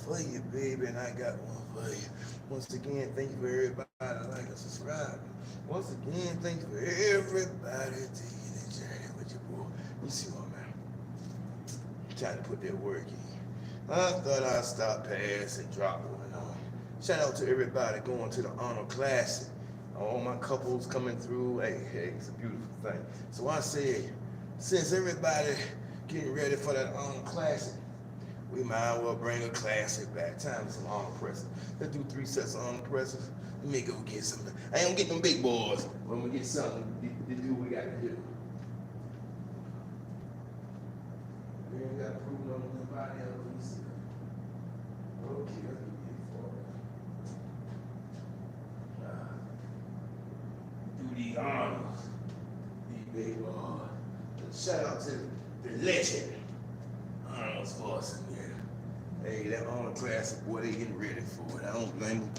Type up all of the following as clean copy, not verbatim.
for you, baby, and I got one for you. Once again, thank you for everybody like and subscribe. Once again, thank you for everybody taking the journey with your boy. You see what, man? Trying to put that work in. I thought I'd stop past and drop one on. Shout out to everybody going to the Honor Classic. All my couples coming through. Hey, it's a beautiful thing. So I said, since everybody getting ready for that Honor Classic, we might as well bring a classic back. Time for some Honor presses. Let's do 3 sets of Honor presses. Let me go get something. I ain't gonna get them big boys, but I'm gonna get something to do what we got to do. We ain't got to prove nobody else. Okay, let's get it for do the honors. The big boys. Shout out to the legend. Arnold Schwarzenegger. Hey, that Honor Classic, boy, they getting ready for it. I don't blame them.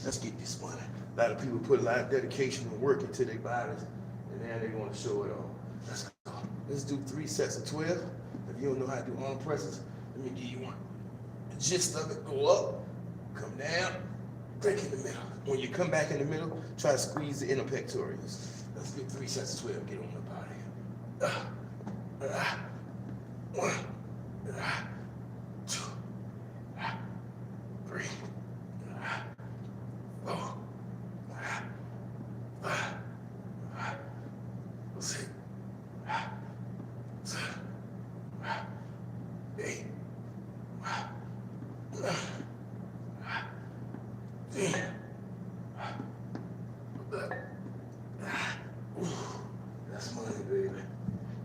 Let's get this money. A lot of people put a lot of dedication and work into their bodies, and now they want to show it off. Let's go. Let's do 3 sets of 12. If you don't know how to do arm presses, let me give you one. The gist of it, go up, come down, break in the middle. When you come back in the middle, try to squeeze the inner pectorals. Let's do 3 sets of 12. Get on the body. 1, 2, 3, 4, 5, 6, 7, 8, 9, 10. That's money, baby.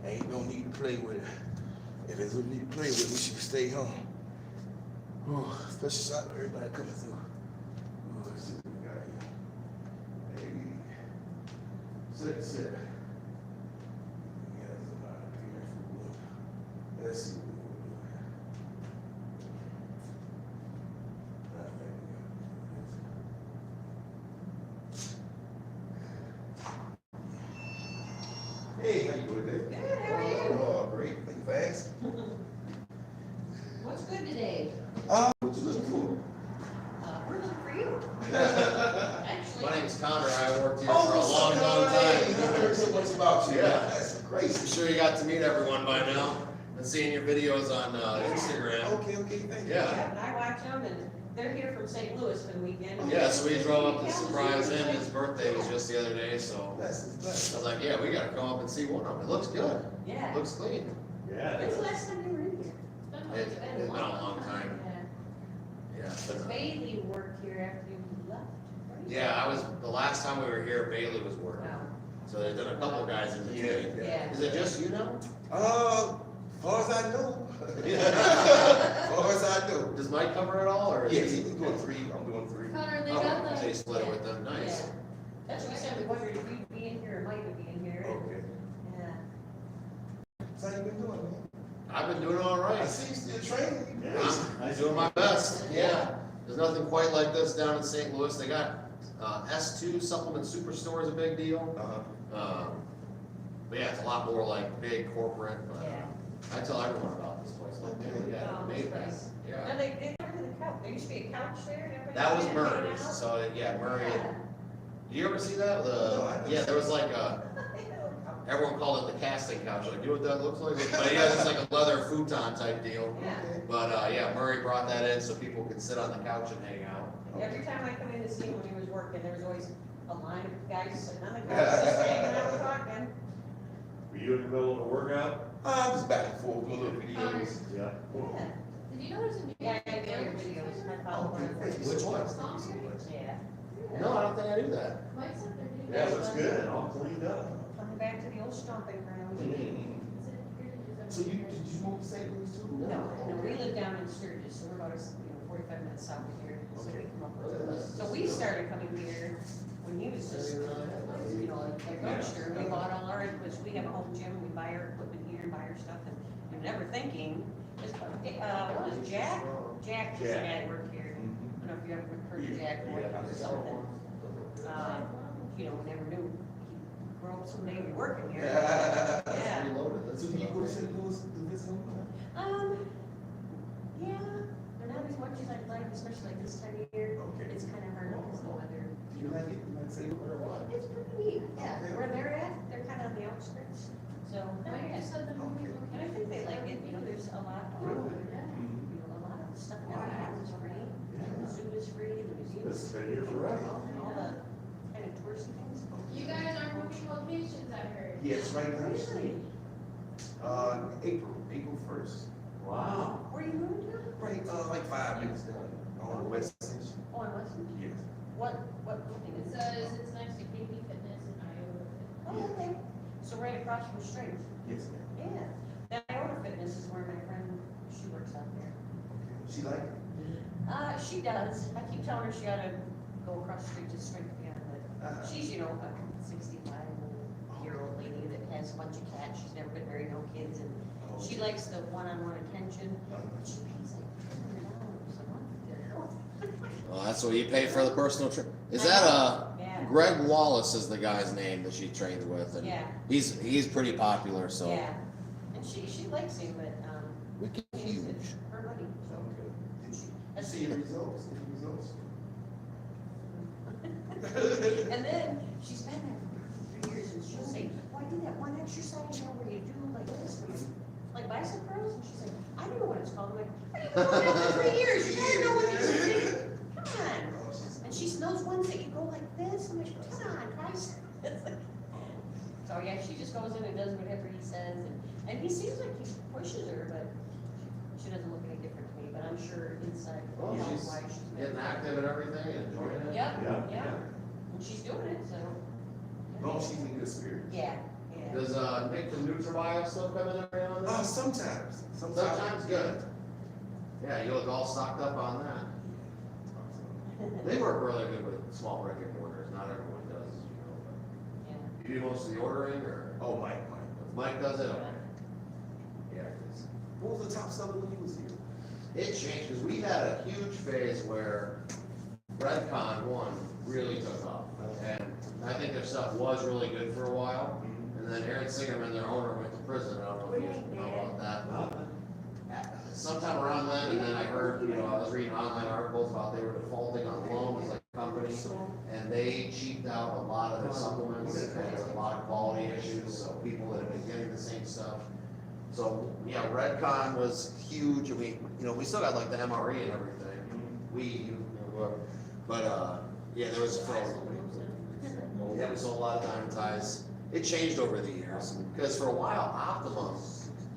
Ain't no need to play with it. If there's no need to play with it, we should stay home. Special shot to everybody coming through. Let's see what we got here. Hey. Set. Let's see what we're doing here. Hey, how you doing today? Good, how are you? Oh, great. Think fast. What's good today? What you looking for? We're looking for you. Actually, My name's Connor. I worked here for a long time. I heard so much about you. Yeah. That's I'm crazy. sure you got to meet everyone by now. Been seeing your videos on Instagram. Okay, thank you. Yeah. and I watch them, and they're here from St. Louis for the weekend. Yeah, so we drove up to surprise him. His birthday was just the other day, so I was like, yeah, we gotta come up and see one of them. It looks good. Yeah. It looks clean. Yeah. When's the last time you were in here? It's been a long time. Yeah. Yeah. But Bailey worked here after you left, right? Yeah, the last time we were here, Bailey was working. Wow. So there's been a couple guys in between. Yeah. Is it just you now? As far as I know. As far as I know. Does Mike cover it all, or? is Yes, he- he's doing 3. I'm doing 3. Connor, they Oh, got the. so you split it with them, nice. Yeah. That's what we said, we wondered if you'd be in here or Mike would be in here. Okay. Yeah. So how you been doing, man? I've been doing all right. I see you still training. I'm doing my best, yeah. There's nothing quite like this down in St. Louis. They got S2 Supplement Superstore is a big deal. But yeah, it's a lot more like big corporate. But, Yeah. I tell everyone about this place. Like, yeah, Oh, made that's that. nice. Yeah. Now, they got rid of the couch, there used to be a couch there, and everybody. That was sat down Murray's. out. So yeah, Murray. Yeah. Do you ever see that? No, I Yeah, there was like a. Everyone called it the casting couch. Like, you know what that looks like? But yeah, it's like a leather futon type deal. Yeah. But yeah, Murray brought that in so people could sit on the couch and hang out. Every time I come in to see him when he was working, there was always a line of guys sitting on the couch, just hanging out talking. Were you in the middle of a workout? I'm just back and forth with little videos. Yeah. Yeah. Did you know there's a new? Yeah, I get your videos, I follow one of them. Which one? Yeah. No, I don't think I knew that. Mike's up there doing. Yeah, it looks good, all cleaned up. Coming back to the old stomping ground. So did you move to St. Louis too? No, we live down in Sturgis, so we're about 45 minutes south of here, so we come up with it. So we started coming here when he was just, a youngster, we bought all our, because we have a home gym, we buy our equipment here, buy our stuff, and you're never thinking, what was Jack? Jack, his dad worked here. I don't know if you ever heard of Jack or something. We never knew he'd grow up someday and be working here. Yeah. Reloaded. That's So do you go to St. Louis to visit him? Yeah, they're not quite as much as I'd like, especially like this time of year. Okay. It's kind of hard because the weather. You like it? You like St. Louis or what? It's pretty neat, yeah, Okay. where they're at, they're kind of on the outskirts, so, Now you yeah. just said the movie. And I think they like it, you know, there's a lot, Really? you know, a lot of stuff down there is free. The zoo is free, the museum This is has been free, here forever. all the kind of touristy things. You guys are moving locations, I heard. Yes, right now. Really? April 1st. Wow. Where you moving to? Right, like 5 minutes down on the west side. Oh, in Weston? Yes. What building It is it? says it's next to KP Fitness in Iowa. Oh, okay, so right across from Strength. Yes, ma'am. Yeah, that Iota Fitness is where my friend, she works out there. She like it? She does, I keep telling her she ought to go across the street to Strength again, but she's, you know, a 65-year-old lady that has a bunch of cats, she's never been married, no kids, and she likes the one-on-one attention, but she pays like $100 a month to go. Well, that's what you pay for the personal trip. Is that Yeah, Greg Wallace is the guy's name that she trained with, and yeah, he's pretty popular. So yeah, and she likes him, but, wicked she's huge. it's her money, so. Okay. Did you That's- see the results? Get the results? And then she's been there for 3 years and she'll say, well, I did that one exercise, you know, where you do like this, where you- like bicep curls, and she's like, I don't know what it's called. I'm like, I've been doing that for 3 years, you gotta know what these are. Come on. And she knows ones that you go like this, I'm like, come on, guys. So yeah, she just goes in and does whatever he says, and he seems like he pushes her, but she doesn't look any different to me, but I'm sure inside, Well, you know, she's why she's. Getting active and everything and enjoying it. Yep, Yeah. yeah, and she's doing it, so. No, she's in good spirits. Yeah, yeah. Does Nick the Nutribio still come in every now and then? Sometimes. Sometimes good. Yeah, you look all stocked up on that. They work really good with small brick and mortars. Not everyone does, as you know. Yeah. But you do most of the ordering, or Oh, Mike. Mike does it? Okay. Yeah, 'cause What was the top seller when he was here? it changed because we had a huge phase where Redcon 1 really took off, and I think their stuff was really good for a while. And then Aaron Singerman, their owner, went to prison. I don't know if you know about that. Sometime around then, and then I heard, you know, I was reading online articles about they were defaulting on loans like a company, and they cheaped out a lot of their supplements, and there was a lot of quality issues, so people that have been getting the same stuff. So, yeah, Redcon was huge, and we still got like the MRE and everything. Yeah, there was yeah, we sold a lot of diamond ties. It changed over the years, because for a while, Optimum,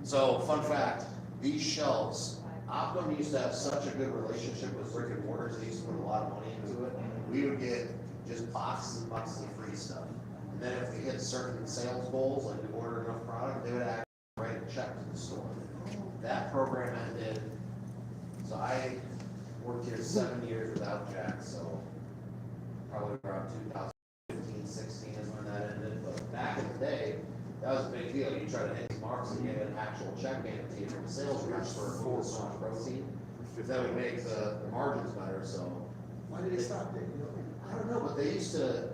so fun fact, these shelves, Optimum used to have such a good relationship with brick and mortars, they used to put a lot of money into it. We would get just boxes and boxes of free stuff. And then if we hit certain sales goals, like we ordered enough product, they would actually write a check to the store. That program ended, so I worked here 7 years without Jack, so probably around 2015, 16 is when that ended. But back in the day, that was a big deal. You try to hit these marks and get an actual check handed to you from a sales reps for so much protein, because that would make the margins better, so. Why did they stop that? You know? I don't know, but they used to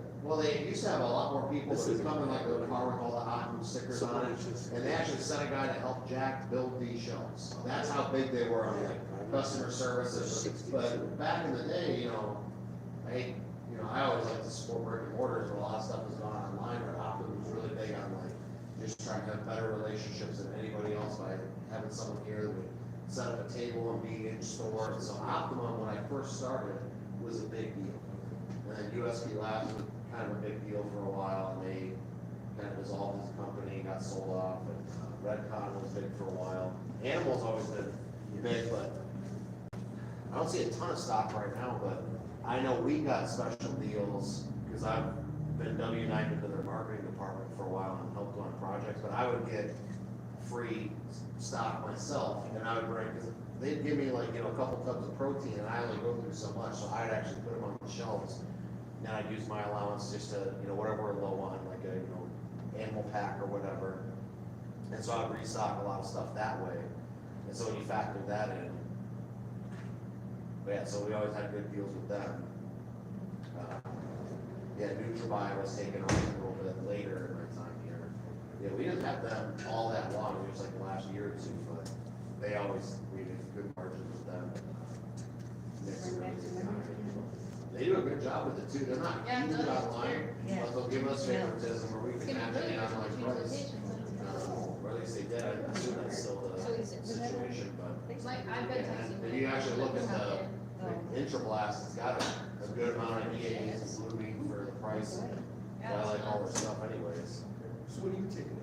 have a lot more people that would come in like a car with all the Optimum stickers on it. And they actually sent a guy to help Jack build these shelves. That's how big they were on like customer services. But back in the day, I always like to support brick and mortars, but a lot of stuff has gone online, but Optimum was really big on like just trying to have better relationships than anybody else by having someone here that would set up a table and be in store. So Optimum, when I first started, was a big deal. And then USP Labs was kind of a big deal for a while, and they kind of dissolved as a company, got sold off, and Redcon was big for a while. Animal's always been big, but I don't see a ton of stock right now, but I know we got special deals, because I've been W-9 into their marketing department for a while and helped on projects, but I would get free stock myself, and I would bring, because they'd give me like, a couple tubs of protein, and I only go through so much, so I'd actually put them on the shelves. And I'd use my allowance just to, whatever we're low on, like a, animal pack or whatever. And so I'd restock a lot of stuff that way. And so when you factor that in, but yeah, so we always had good deals with them. Nutribio was taken over a little bit later in my time here. Yeah, we didn't have them all that long, it was like the last year or two, but we did good margins with them. They do a good job with it too, they're not Yeah, huge those- online, Yeah. but they'll give us favoritism, or we It's can gonna have really any online between price. locations, Or at least they did, I assume that's still the So is it- situation, but. like, I've been texting. If you actually look at the, Oh. Intrablast, it's got a good amount of EAs and Bluebeam for the price, but I like all their stuff anyways. So what are you taking?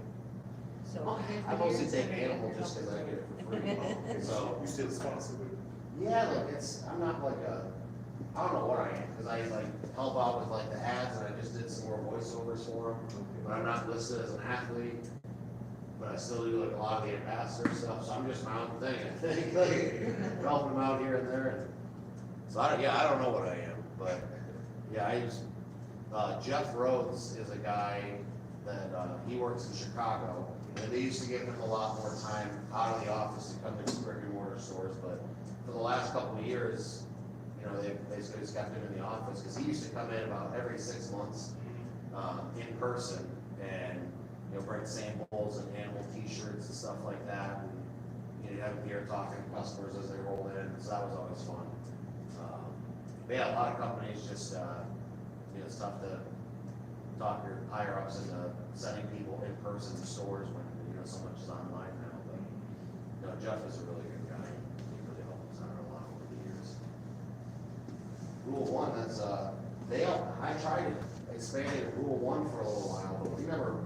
So. I mostly take animal just cause I get it for free, so. You still sponsored with? Yeah, like I'm not like I don't know what I am, cause I like help out with like the ads and I just did some more voiceovers for them, but I'm not listed as an athlete. But I still do like a lot of the ambassador stuff, so I'm just my own thing, I think, like helping them out here and there. And so I don't know what I am, but yeah, I use, Jeff Rhodes is a guy that, he works in Chicago. And they used to give him a lot more time out of the office to come to brick and mortar stores, but for the last couple of years, you know, they basically just kept him in the office, cause he used to come in about every 6 months, in person and, you know, bring samples and animal t-shirts and stuff like that. And, you know, you have him here talking to customers as they roll in, so that was always fun. But yeah, a lot of companies just, you know, it's tough to talk your higher ups into sending people in person to stores when, you know, so much is online now, but, you know, Jeff is a really good guy. He really helped us out a lot over the years. Rule 1, that's, I tried expanding Rule 1 for a little while, but we never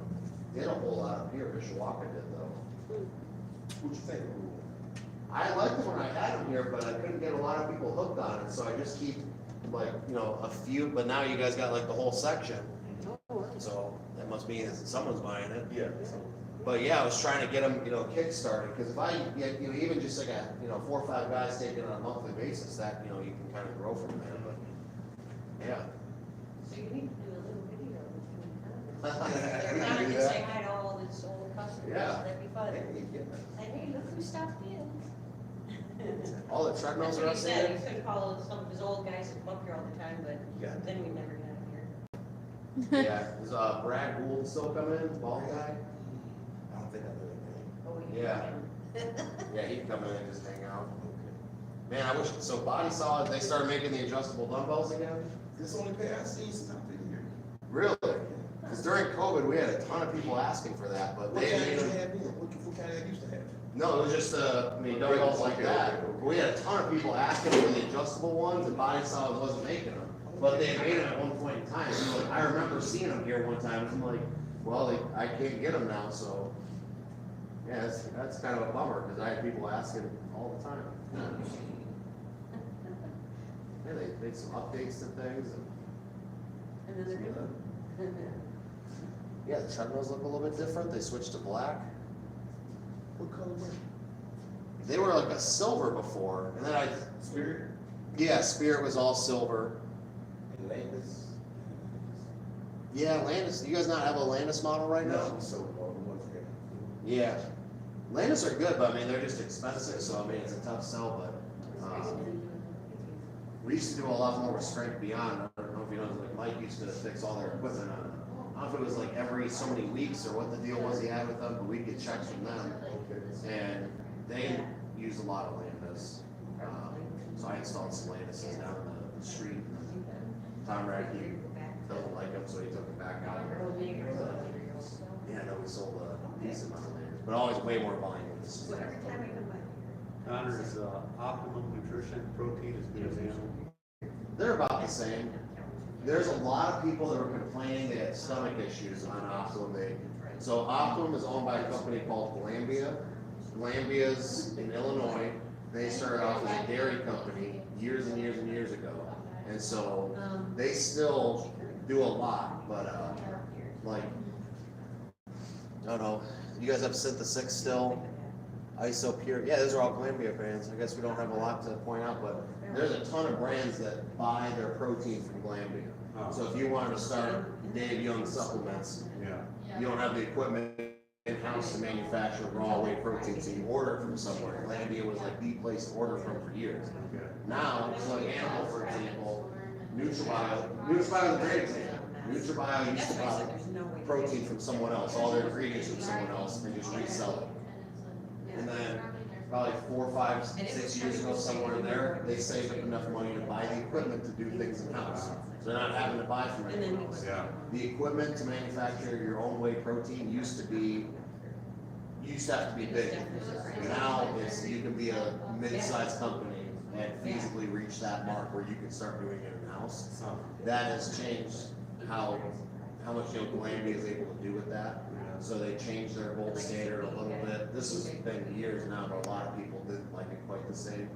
did a whole lot up here. Mishawaka did though. What'd you think? I liked it when I had them here, but I couldn't get a lot of people hooked on it, so I just keep like, you know, a few, but now you guys got like the whole section. So that must mean that someone's buying it. Yeah. But yeah, I was trying to get them, you know, kick-started, because if I get, you know, even just like a, you know, 4 or 5 guys taking it on a monthly basis, that, you know, you can kind of grow from there, but, yeah. So you need to do a little video between We They're can gonna do just that. say hi to all these old customers, Yeah. that'd be fun. Say, hey, look who stopped in. All the treadmills That's are what he said, he upstairs? could call some of his old guys that come up here all the time, but Yeah. then we never got him here. Yeah, is, Brad Gould still coming in, bald guy? I don't think I know that Oh, Yeah. Yeah, he'd come in and just hang out. Man, I wish, so Body Solid, they started making the adjustable dumbbells again? name. This only pair I seen stopped in here. Really? Because during COVID, we had a ton of people asking for that, but What they kind made of them. have been? What kind of used to have? No, it was just, I mean, dumbbells like that. But we had a ton of people asking for the adjustable ones, and Body Solid wasn't making them. But they made them at one point in time. So like, I remember seeing them here one time, and I'm like, well, I can't get them now, so. Yeah, that's kind of a bummer, because I had people asking all the time. Yeah, they made some updates to things, and And then they're good. yeah, the treadmills look a little bit different. They switched to black. What color were They were like a silver before, and then Spirit yeah, Spirit was all silver. and Landis? Yeah, Landis, do you guys not have a Landis model right now? No, so, the ones there. Yeah. Landis are good, but I mean, they're just expensive, so I mean, it's a tough sell, but, we used to do a lot more with Strength Beyond. I don't know if you know, like Mike used to fix all their equipment on it. I don't know if it was like every so many weeks or what the deal was he had with them, but we'd get checks from them. And they used a lot of Landis. So I installed some Landises down in the street. Tom Radke doesn't like them, so he took them back out. Yeah, I know we sold a decent amount of Landis, but always way more volume with this. So every time we come by. Connor's, Optimum Nutrition Protein is good as animal. They're about the same. There's a lot of people that were complaining they had stomach issues on Optimum. So Optimum is owned by a company called Glambia. Glambia's in Illinois. They started off as a dairy company years and years and years ago. And so they still do a lot, but like, I don't know, you guys have Syntha 6 still? ISO Pure, yeah, those are all Glambia brands. I guess we don't have a lot to point out, but there's a ton of brands that buy their protein from Glambia. So if you wanted to start Dave Young supplements, Yeah. you don't have the equipment in-house to manufacture raw whey protein, so you order it from somewhere. Glambia was like the place to order from for years. Okay. Now, so like Animal, for example, NutraBio is a great example. NutraBio used to buy protein from someone else, all their ingredients from someone else, and just resell it. And then probably 4, 5, And it 6 was years ago, pretty somewhere in much there, they saved up enough money to buy the equipment to do things in-house. So they're not having to buy from And then he anyone was. else. Yeah. The equipment to manufacture your own whey protein used to be, you used to have to be big. Now it's, you can be a mid-sized company and feasibly reach that mark where you can start doing it in-house. Huh. That has changed how much, Glanby is able to do with that. So they changed their gold standard a little bit. This has been years now, but a lot of people didn't like it quite the same.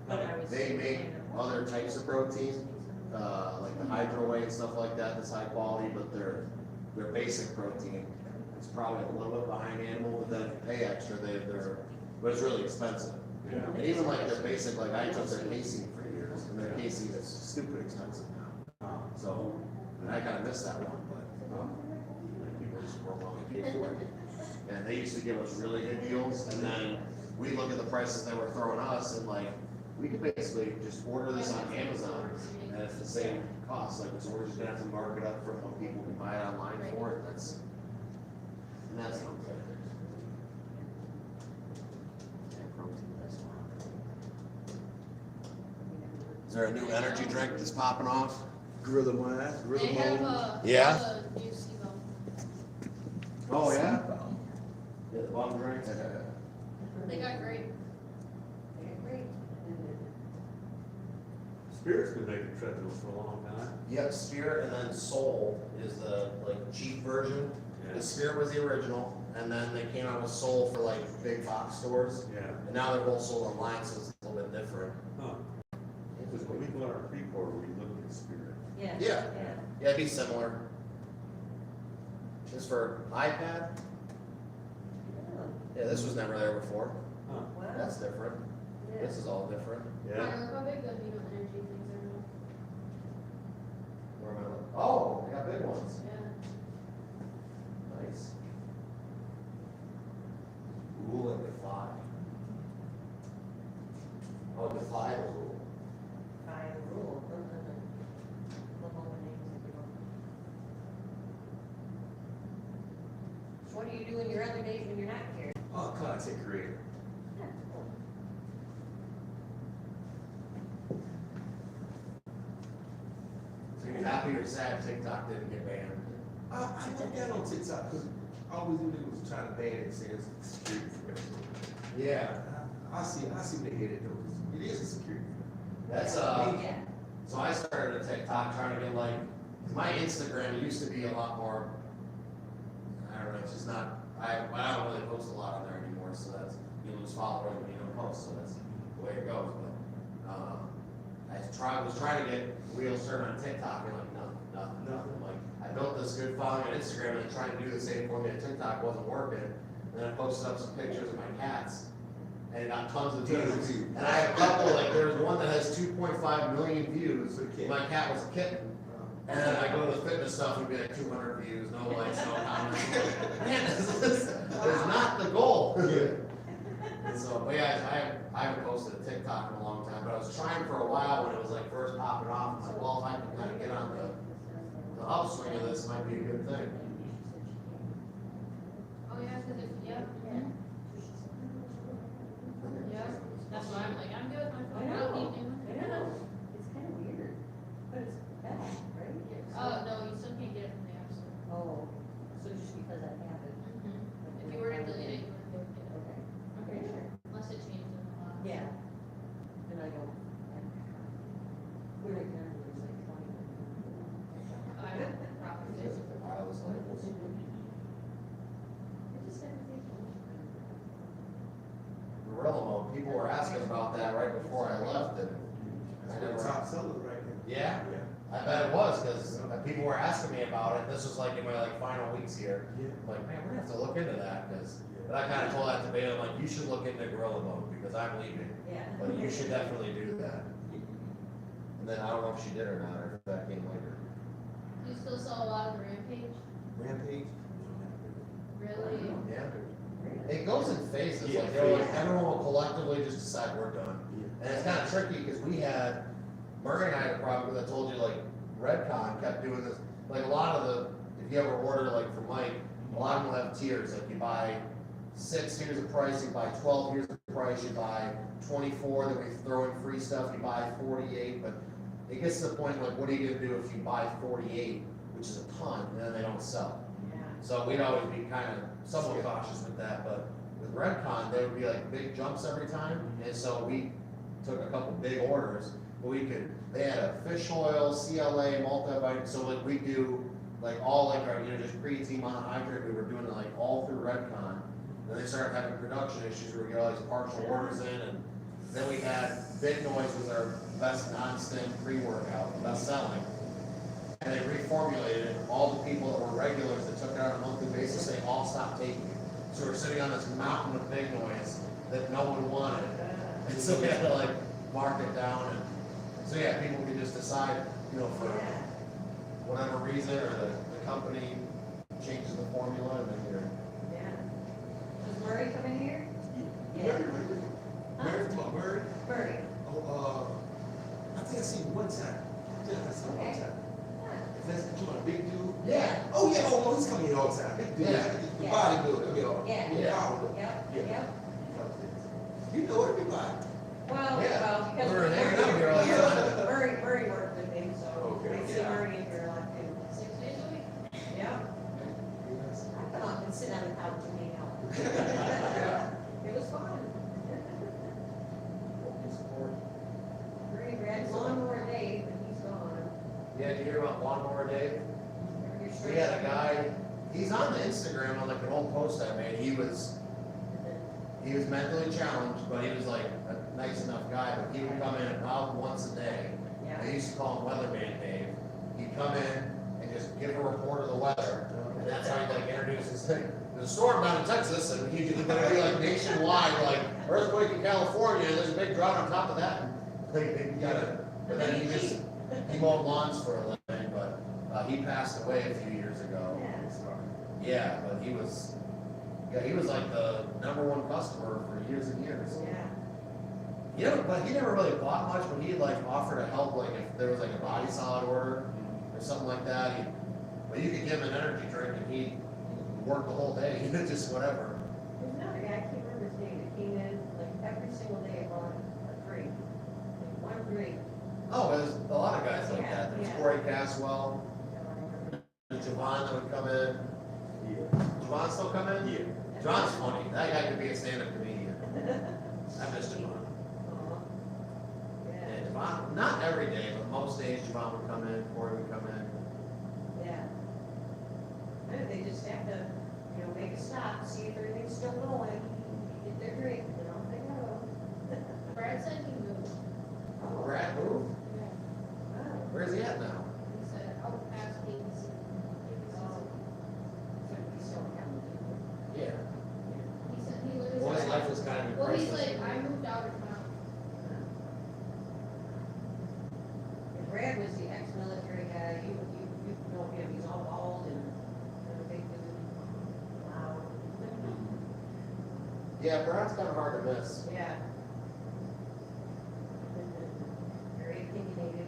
They make other types of protein, like the hydro whey and stuff like that, that's high quality, but their basic protein is probably a little bit behind animal, but then if you pay extra, but it's really expensive. Yeah. And even like their basic, like I took their casing for years, and their casing is stupid expensive now. So, and I kinda missed that one, but, like, people just weren't willing to pay for it. And they used to give us really good deals, and then we look at the prices they were throwing us, and like, we could basically just order this on Amazon, and it's the same cost, like, so we're just gonna have to mark it up for what people can buy it online for it, that's not fair. Is there a new energy drink that's popping off? Gorilla Mind, Gorilla They have Mode. Yeah? a new SIBO. Oh, yeah? Yeah, the bomb drink? They got great. Spirit's been making treadmills for a long time. Yep, Spirit and then Soul is the like cheap version. The Spirit was the original, and then they came out with Soul for like big box stores. Yeah. And now they're both sold online, so it's a little bit different. Huh. Because when we bought our pre-order, we looked at Spirit. Yeah. Yeah. Yeah, it'd be similar. This for iPad? Yeah, this was never there before. Huh. That's different. This is all different. Yeah. How big the Viva Energy things are now? Where am I looking? Oh, they got big ones. Yeah. Nice. Rule and Defy. Oh, Defy the rule. So what do you do in your other days when you're not here? Oh, content creator. So you're happy or sad TikTok didn't get banned? I don't get on TikTok because all we do was trying to ban it and say it's security threat. Yeah. I see what they hit it though. It is a security threat. That's, Yeah. so I started a TikTok trying to get like, 'cause my Instagram used to be a lot more, I don't know, it's just not, I don't really post a lot on there anymore, so that's, you lose followers when you don't post, so that's the way it goes, but, was trying to get wheels turned on TikTok, and like, nothing, like, I built this good following on Instagram, and trying to do the same for me on TikTok wasn't working, and then I posted up some pictures of my cats, and it got tons of views, and I have a couple, like, there's one that has 2.5 million views, my cat was a kitten, and then I go to the fitness stuff and be like 200 views, no likes, no comments. Man, this is not the goal. And so, but yeah, I haven't posted a TikTok in a long time, but I was trying for a while when it was like first popping off. I was like, well, if I can kind of get on the upswing of this, might be a good thing. Oh, yeah, cause if, yeah. Yeah, that's why I'm like, I'm good with my I phone, I know. don't need new. I know. It's kind of weird, but it's bad, right? Oh, no, you still can't get it from the app store. Oh, so just because that happened. If you were to delete it, you wouldn't be able to get it, Okay. Okay, sure. unless it changes in the law. Yeah. And I don't. We're like, there's like 20. I would probably do. I was like, I just had to think. Gorilla Mode, people were asking about that right before I left, and I That's the never. top seller right now. Yeah, Yeah. I bet it was, because people were asking me about it. This was like in my like final weeks here. Yeah. I'm like, man, we're gonna have to look into that, because, but I kind of told that to Bailey, I'm like, you should look into Gorilla Mode, because I'm leaving, Yeah. but you should definitely do that. And then I don't know if she did or not, or if that came later. Do you still sell a lot of the Rampage? Rampage. Really? Yeah. It goes in phases, Yeah, like, they're like, phases. everyone will collectively just decide we're done. And it's kind of tricky, because Murray and I had a problem, because I told you, like, Redcon kept doing this, like, a lot of the, if you ever order, like, from Mike, a lot of them will have tiers, like, you buy 6 tiers of price, you buy 12 tiers of price, you buy 24, then we throw in free stuff, you buy 48, but it gets to the point like, what are you gonna do if you buy 48, which is a ton, and then they don't sell? Yeah. So we'd always be kind of somewhat cautious with that, but with Redcon, there would be like big jumps every time, and so we took a couple big orders, but they had a fish oil, CLA, multivitamin, so like we do, like all like our, just creatine monohydrate, we were doing it like all through Redcon. Then they started having production issues where we get all these partial orders in, and then we had Big Noise was our best non-stim pre-workout, best selling. And they reformulated it, all the people that were regulars that took it on a monthly basis, they all stopped taking it. So we're sitting on this mountain of Big Noise that no one wanted, and so we had to like mark it down, and so yeah, people could just decide, for whatever reason, or the company changes the formula, and then you're. Yeah. Does Murray come in here? Murray, come on, Murray. Murray. Oh, I think I seen him one time. Yeah, I seen him one Okay. time. That's come on, a big dude. Yeah. Oh yeah, oh no, he's coming here all the time. Big dude. Yeah. The Yeah. bodybuilder. Yeah. Yeah. Power. Yep, Yeah. yep. You know everybody. Well, Yeah. because We're hanging out here all the time. Murray worked with him, so Okay, I see yeah. Murray in here a lot too. 6 days a week. Yeah. Yes. I come up and sit on the couch and hang out. It was fun. Murray ran Lawnmower Dave, but he's gone. Yeah, did you hear about Lawnmower Dave? Remember your We story? had a guy, he's on the Instagram on like an old post I made, he was mentally challenged, but he was like a nice enough guy, but he would come in about once a day. Yeah. They used to call him Weatherman Dave. He'd come in and just give a report of the weather, and that's how he like introduced his thing. There's a storm down in Texas, and he'd be like nationwide, like earthquake in California, and there's a big drought on top of that. They gotta, but then he mowed lawns for a living, but he passed away a few years ago. Yeah, but he was like the #1 customer for years and years. Yeah. But he never really bought much, but he'd like offer to help, like if there was like a body solid order or something like that. But you could give him an energy drink and he'd work the whole day, just whatever. There's another guy, I can't remember his name, that came in like every single day and brought a drink. Like one drink. Oh, there's a lot of guys like that. There's Yeah. Corey Caswell, there's Javon that would come in. Javon still come in? Yeah. John's funny. That guy could be a stand-up comedian. I miss Javon. Aw. Yeah, And Javon, not every day, but most days Javon would come in, Corey would come in. yeah. And they just have to, make a stop, see if everything's still going, get their drink, and off they go. Brad said he moved. Brad moved? Yeah. Wow. Where's he at now? He said, oh, past Kings. So we still have them. Yeah. He said he lives. Well, his life was kind of Well, he's crisis. like, I moved out of town. And Brad was the ex-military guy, you know him, he's all bald and a big dude. Loud. Yeah, Brad's kind of hard to miss. Yeah. Very opinionated.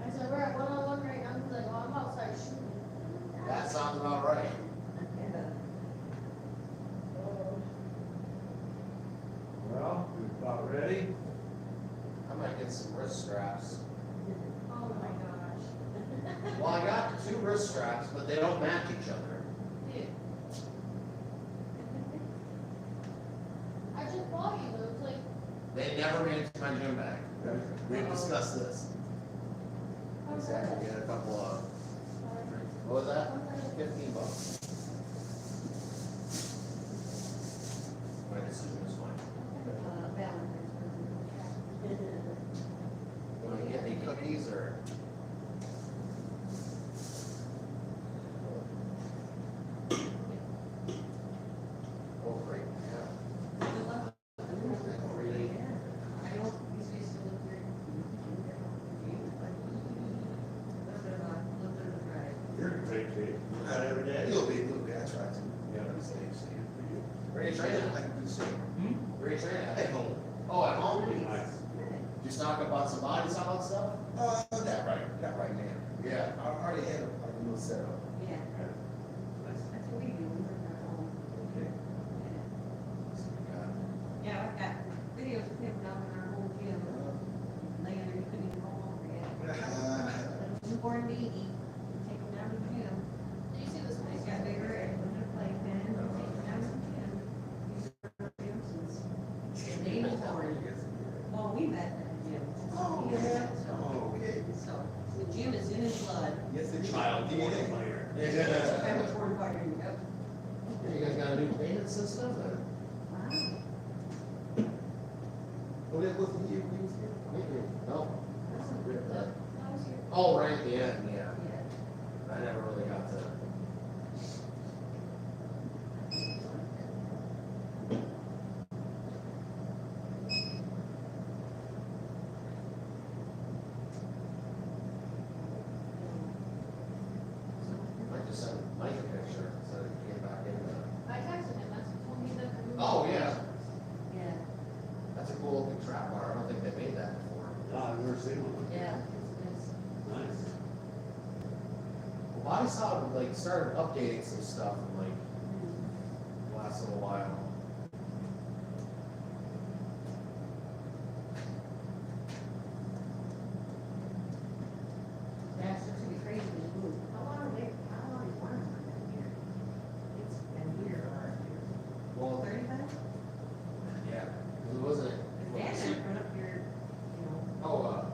I said, we're at 101 right now. He's like, oh, I'm outside shooting. That sounds about right. Yeah. Well, we about ready? I might get some wrist straps. Oh my gosh. Well, I got 2 wrist straps, but they don't match each other. Dude. I just bought you those, like, They never made it to my gym bag. We've discussed this. Exactly. We had a couple of, what was that? $15. My decision is fine. You want to get any cookies or? Oh, great, yeah. Really? I don't, these days still look very. You're in great shape. You got every day? A little bit, I try to. Yeah. Where are you training? I can do the same. Where are you training At at? home. Oh, at home? Nice. You stock up on some body solid stuff? Not right now. Yeah. I already had a little setup. Yeah, that's what we do, we work at home. Okay. Yeah. So we got weedy, take them down to the gym. Did you see this They nice got guy? bigger and put in a playpen, and take them down to the gym. David Horn. Well, we met at the gym. Oh, yeah. Oh, okay. So, the gym is in his blood. Yes, it's Child player. Yeah. I'm a torn fighter, yep. You guys got a new payment system? Or? Wow. Oh, that wasn't you, you was here? No. That was your. Oh, right at the end, yeah. Yeah. I never really got to. I just sent Mike a picture, so he came back in. I texted him, that's what told me that. the movie- Oh, yeah. Yeah, That's a cool looking trap bar. I don't think they made that before. No, I've never seen one. yeah. Nice. Well, Body Solid like started updating some stuff in like the last little while. Yeah, it's such a crazy move. How long have you wanted one down here? It's been here a lot of years. Well, 35? yeah, it wasn't. His dad didn't run up here, you know, Oh,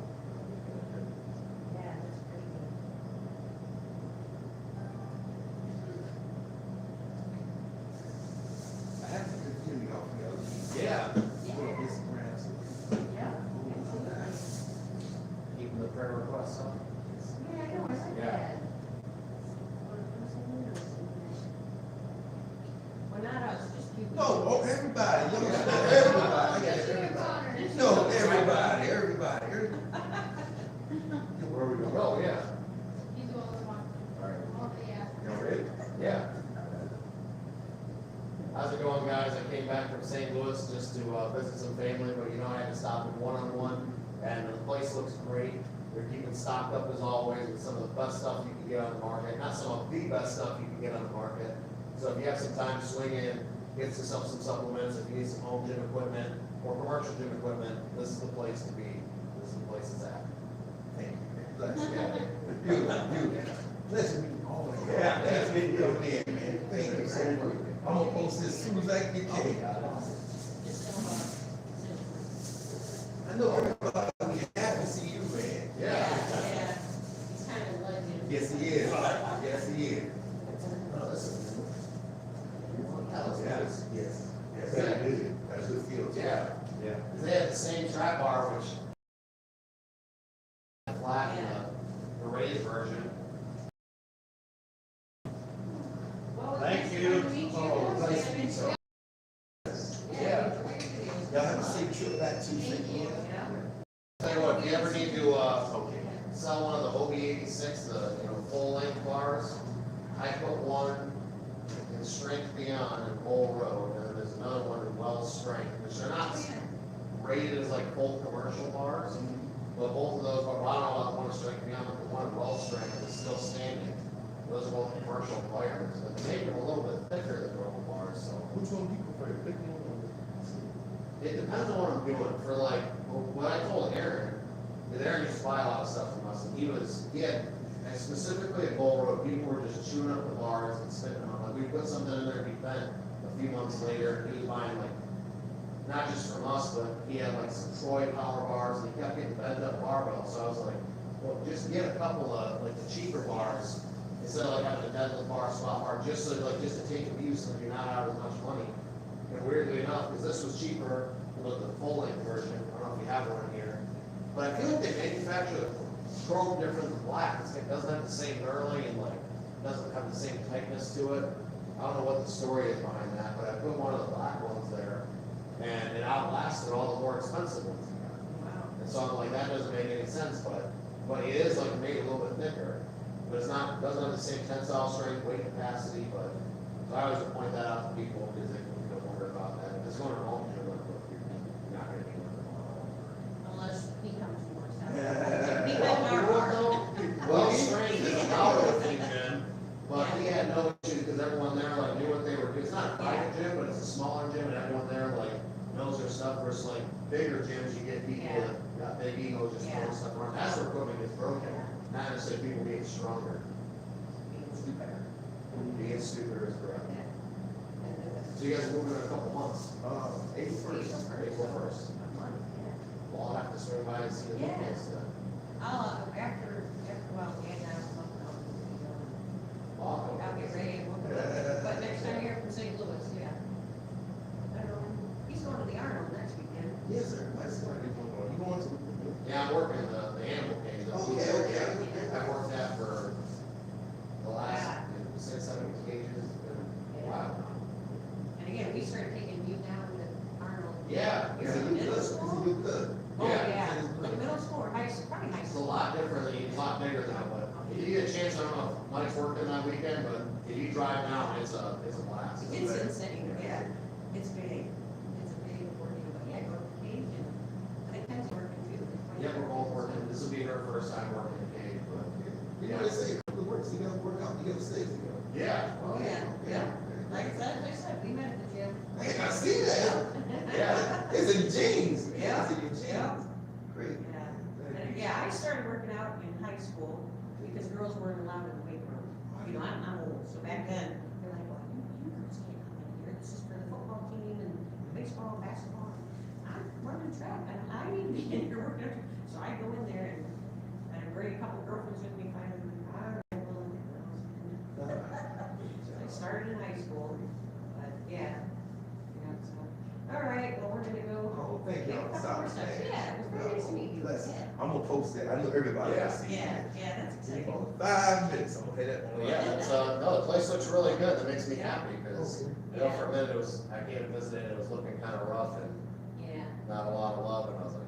yeah, that's crazy. I have to continue off the other. yeah, Yeah, Instagram. yeah. keeping the prayer requests up. Yeah, I know, I like Yeah. that. Well, not us, just people. No, oh, everybody, you know, Yeah. everybody, Yes, yeah, you're everybody. Connor. No, everybody. Where we go? Oh, yeah. He's the one that wants. All right. Oh, yeah. You ready? Yeah. How's it going, guys? I came back from St. Louis just to visit some family, but you know, I had to stop at one-on-one, and the place looks great. They're keeping stocked up as always with some of the best stuff you can get on the market, not some of the best stuff you can get on the market. So if you have some time, swing in, get yourself some supplements. If you need some home gym equipment or commercial gym equipment, this is the place to be. This is the place it's at. Thank you, bless Yeah. you. You. Listen, oh, yeah, that's been real there, man. Thank you so much. I'm gonna post this as soon as I get here. I know everybody happy to see you, man. Yeah. Yeah, he's kind of a legend. Yes, he is. Yes, he is. Oh, this is new. That was Yes, nice. yes. Yes, that's good. That's good skills. Yeah. Yeah. They had the same trap bar, which flat in the raised version. Well, Thank nice you. to meet you. Oh, nice to meet you. Yeah. enjoy your videos. Y'all have a safe trip back to St. Louis. Yeah. Tell you what, if you ever need to, sell one of the OB86, full length bars, I put one in Strength Beyond in Bull Road, and then there's another one in Wells Strength, which are not rated as like full commercial bars, but both of those, but I don't know about the one in Strength Beyond, but the one in Wells Strength is still standing. Those are both commercial players, but they make them a little bit thicker than normal bars, so. Which one do you prefer, the big one or the? It depends on what I'm doing. For like, what I told Aaron, because Aaron used to buy a lot of stuff from us, and he had, and specifically at Bull Road, people were just chewing up the bars and spitting on them. Like, we put something in there, it'd be bent a few months later, he was buying like, not just from us, but he had like some Troy power bars, and he kept getting bent up barbells, so I was like, well, just get a couple of, like, the cheaper bars, instead of like having a deadlift bar, squat bar, just so, like, just to take abuse, so you're not out as much money. And weirdly enough, because this was cheaper, than the full length version, I don't know if you have one here, but I feel like they manufacture the chrome different than black, it doesn't have the same knurling and like, doesn't have the same tightness to it. I don't know what the story is behind that, but I put one of the black ones there, and it outlasted all the more expensive ones. Wow. And so I'm like, that doesn't make any sense, but it is like made a little bit thicker, but it's not, doesn't have the same tensile strength, weight capacity, but, so I always point that out to people, because they wonder about that. If it's going to home, you're not gonna be working on it. Unless he comes to work. Yeah. He had our bar. Well, Strength is a power thing, Jim, but he had no issue, because everyone there like knew what they were doing. It's not a private gym, but it's a smaller gym, and everyone there like knows their stuff, versus like bigger gyms, you get people that got big egos just throwing stuff around. That's where equipment gets Okay, not necessarily people being stronger, being stupider is correct. So you guys are moving in a couple months, April first. April first. Well, I'll have to swing by and see the Yeah. place then. Well, yeah, now, Wow. I'll get ready and we'll go. But next time you're from St. Louis, yeah. I don't know, he's going to the Arnold next weekend. Yes, sir. That's what you going to? Yeah, I'm working the animal cage. Okay. I've worked that for the last 6-7 cages. Wow. And again, we started taking you down to Arnold. Yeah. You're Is in it middle good? Is school? it good? Oh, Yeah. yeah, like middle school or high school, probably high It's a school. lot different, it's a lot bigger now, but if you get a chance, I don't know if Mike's working that weekend, but if you drive down, it's a blast. It's insane, yeah, it's big, it's a big working, but yeah, go to the cage and I think Ken's working too. Yeah, we're both working, this will be her first time working in cage, but. You know, they say it works, you gotta work out, you gotta stay together. Yeah. Oh, yeah, yeah, like I said, we met at the gym. Hey, I see that. Yeah. It's in jeans. Yeah. It's in your Yeah. jeans. Great. Yeah. And yeah, I started working out in high school because girls weren't allowed in the weight room. You know, I'm old, so back then, they're like, well, you girls can't come in here, this is for the football team and baseball, basketball. I'm running track, and I need to be in here working out. So I go in there and I bring a couple girlfriends with me, finally, all right, well, I started in high school, but yeah, so, all right, well, we're gonna go. Oh, thank you. Make a couple more steps. Yeah, it was very nice to meet you. Bless. Yeah. I'm gonna post that. I know everybody will see. Yeah, that's exciting. For 5 minutes, I'm gonna pay that Well, one. yeah, that's, no, the place looks really good, that makes me happy, because, you know, for a minute, I came and visited, it was looking kind of rough and Yeah, not a lot of love, and I was like.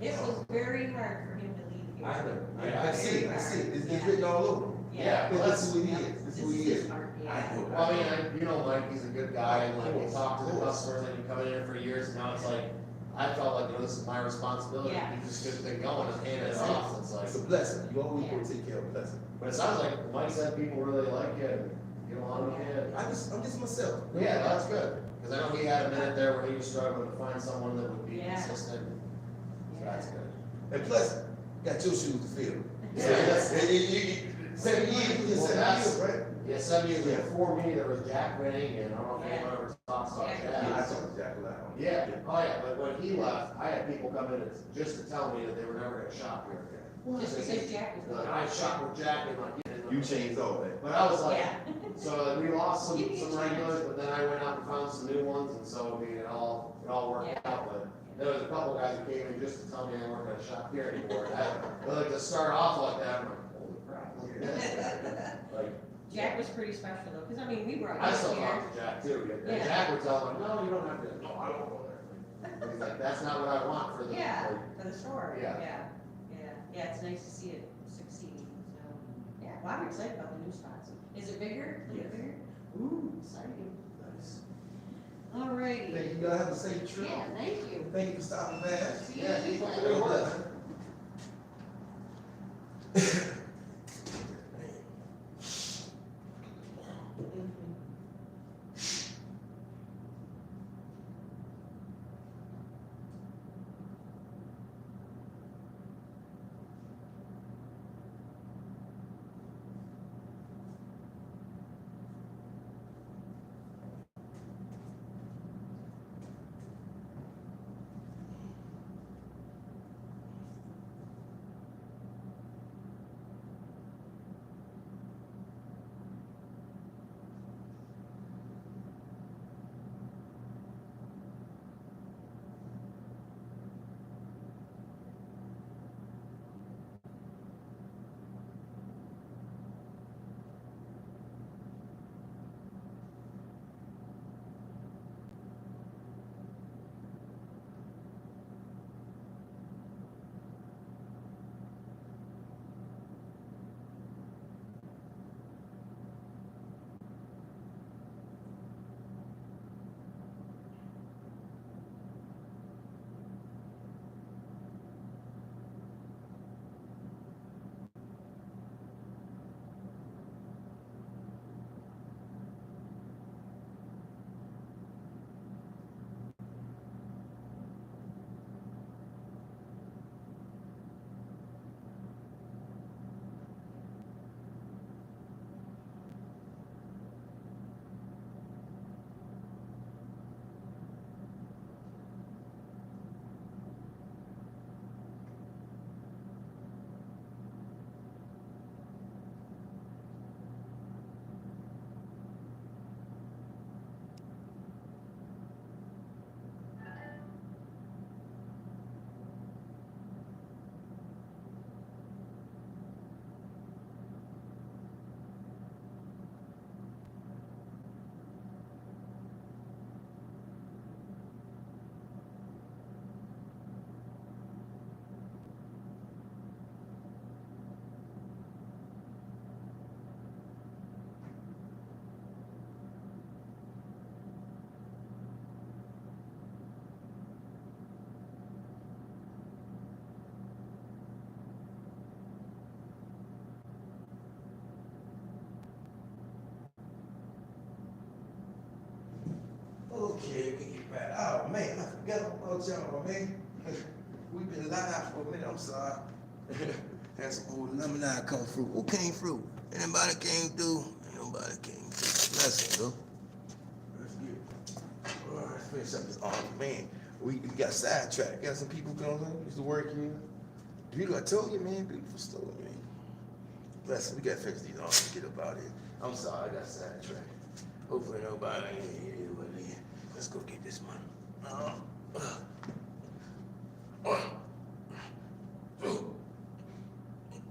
it was very hard for him to leave here. I know. Yeah. I see it. I see it. It's written all over. Yeah, well, This is who he is. This is who he This is. is hard, I yeah. know. Well, I mean, you know, Mike, he's a good guy, and like, we'll talk to the customers, and you come in here for years, and now it's like, I felt like, you know, this is my responsibility, Yeah. you just could been going and handing it off, it's like, It's a blessing. You always want to take care of a blessing. but it sounds like Mike said people really like you, and you know, I'm kid. I'm just myself. Yeah, that's good, because I know he had a minute there where he was struggling to find someone that would be Yeah. consistent, so that's good. And plus, got your shoes to fill. Yeah, So that's- that's, 7 years, Well, 7 that's- years, right? Yeah, 7 years before me, there was Jack winning, and I don't know if anyone ever talks about Yeah. Yeah, I Jack. talked to Jack loud. Yeah, oh yeah, but when he left, I had people come in just to tell me that they were never gonna shop here again. Just because Jack was. Like, I shop with Jack and like. You changed all that. But I was like, Yeah. so we lost You need some to regulars, but then I went out and found some new ones, and so, I mean, it all worked Yeah. out, but there was a couple guys who came in just to tell me they weren't gonna shop here anymore. But like to start off like that, I'm like, holy crap, look at this. Like, Jack was pretty special though, because I mean, we brought I him still here. talk to Jack too, and Yeah. Jack would tell me, no, you don't have to, no, I don't go there. He's like, that's not what I want for the. Yeah, like, for the store, Yeah. yeah, it's nice to see it succeed, so, yeah, well, I'm excited about the new spots. Is it bigger? Is it bigger? Ooh, exciting. Nice. All righty. Thank you. Y'all have a safe trip. Yeah, thank you. Thank you for stopping by. See you Yeah, next keep up time. the good work. about y'all, man? We've been live for a minute, I'm sorry. Had some old lemonade come through. Who came through? Anybody came through? Nobody came through. Blessing, though. Let's get it. All right, let's finish up this arm, man. We got sidetracked. Got some people coming. Used to work here. Beautiful, I told you, man. Beautiful store, man. Blessing, we got to finish these arms and get up out here. I'm sorry, I got sidetracked. Hopefully nobody ain't here. Let's go get this money. 1, 2,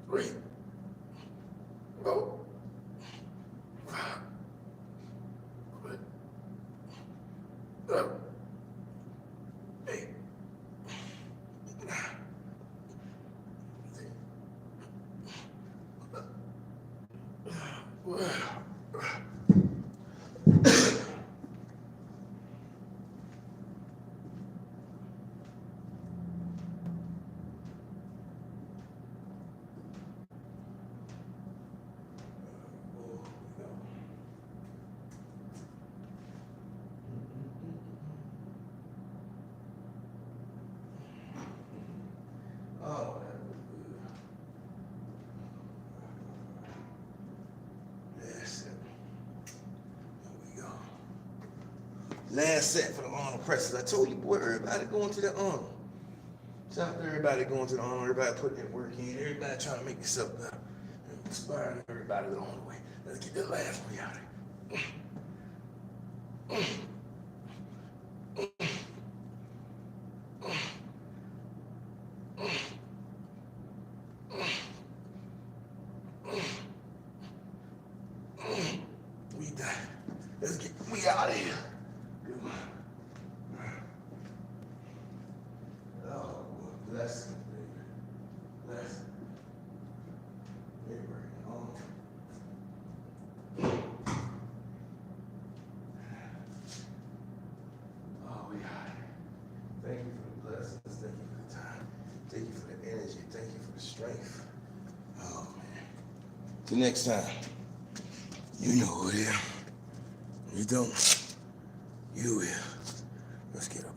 3, 4, 5, 6, 7, 8, 9, 10. Oh, that was good. That's it. There we go. Last set for the arm presses. I told you, boy, everybody going to the arm. Shout out to everybody going to the arm. Everybody putting their work in. Everybody trying to make yourself better. Inspiring everybody along the way. Let's get that last one out of here. We done. Let's get we out of here. Good one. Oh, bless him, baby. Bless him. They working on. Oh, we got it. Thank you for the blessings. Thank you for the time. Thank you for the energy. Thank you for the strength. Oh, man. Till next time. You know who it is. You don't. You will. Let's get up.